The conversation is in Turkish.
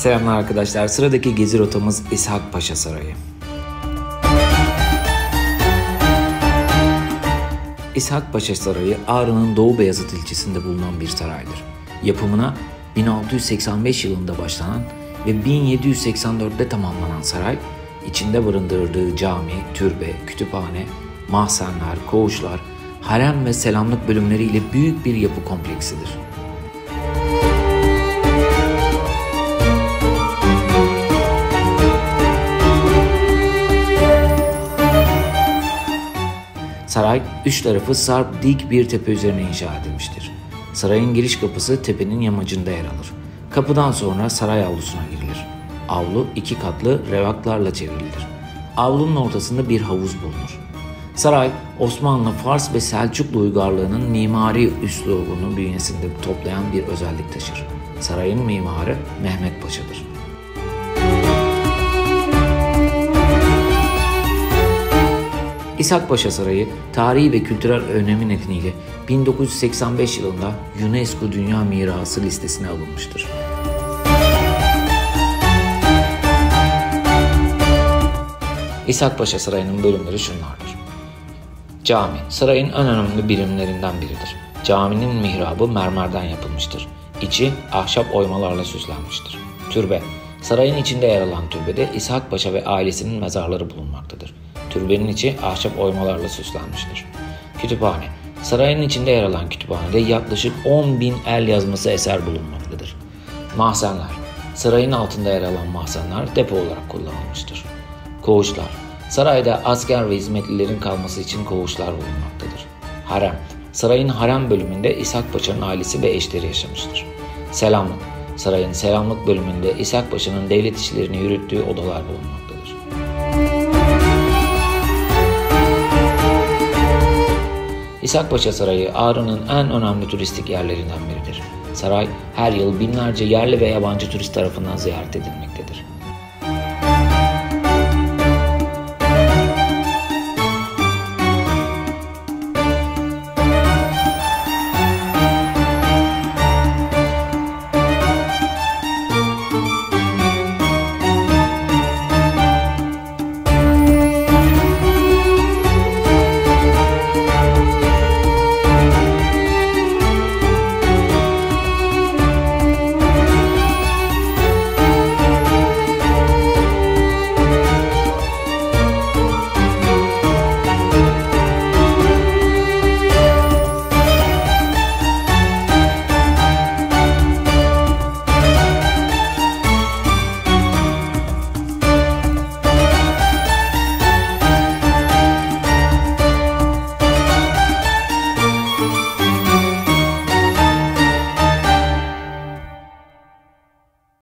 Selamlar arkadaşlar. Sıradaki gezi rotamız İshak Paşa Sarayı. İshak Paşa Sarayı, Ağrı'nın Doğu Beyazıt ilçesinde bulunan bir saraydır. Yapımına 1685 yılında başlanan ve 1784'te tamamlanan saray, içinde barındırdığı cami, türbe, kütüphane, mahzenler, koğuşlar, harem ve selamlık bölümleriyle büyük bir yapı kompleksidir. Saray, üç tarafı sarp dik bir tepe üzerine inşa edilmiştir. Sarayın giriş kapısı tepenin yamacında yer alır. Kapıdan sonra saray avlusuna girilir. Avlu iki katlı revaklarla çevrilidir. Avlunun ortasında bir havuz bulunur. Saray, Osmanlı, Fars ve Selçuklu uygarlığının mimari üslubunu bünyesinde toplayan bir özellik taşır. Sarayın mimarı Mehmet Paşa'dır. İshak Paşa Sarayı, tarihi ve kültürel önemi nedeniyle 1985 yılında UNESCO Dünya Mirası listesine alınmıştır. İshak Paşa Sarayı'nın bölümleri şunlardır. Cami, sarayın en önemli birimlerinden biridir. Caminin mihrabı mermerden yapılmıştır. İçi ahşap oymalarla süslenmiştir. Türbe, sarayın içinde yer alan türbede İshak Paşa ve ailesinin mezarları bulunmaktadır. Türbenin içi ahşap oymalarla süslenmiştir. Kütüphane, sarayın içinde yer alan kütüphanede yaklaşık 10.000 el yazması eser bulunmaktadır. Mahzenler, sarayın altında yer alan mahzenler depo olarak kullanılmıştır. Koğuşlar, sarayda asker ve hizmetlilerin kalması için koğuşlar bulunmaktadır. Harem, sarayın harem bölümünde İshak Paşa'nın ailesi ve eşleri yaşamıştır. Selamlık, sarayın selamlık bölümünde İshak Paşa'nın devlet işlerini yürüttüğü odalar bulunmaktadır. İshak Paşa Sarayı, Ağrı'nın en önemli turistik yerlerinden biridir. Saray, her yıl binlerce yerli ve yabancı turist tarafından ziyaret edilmektedir.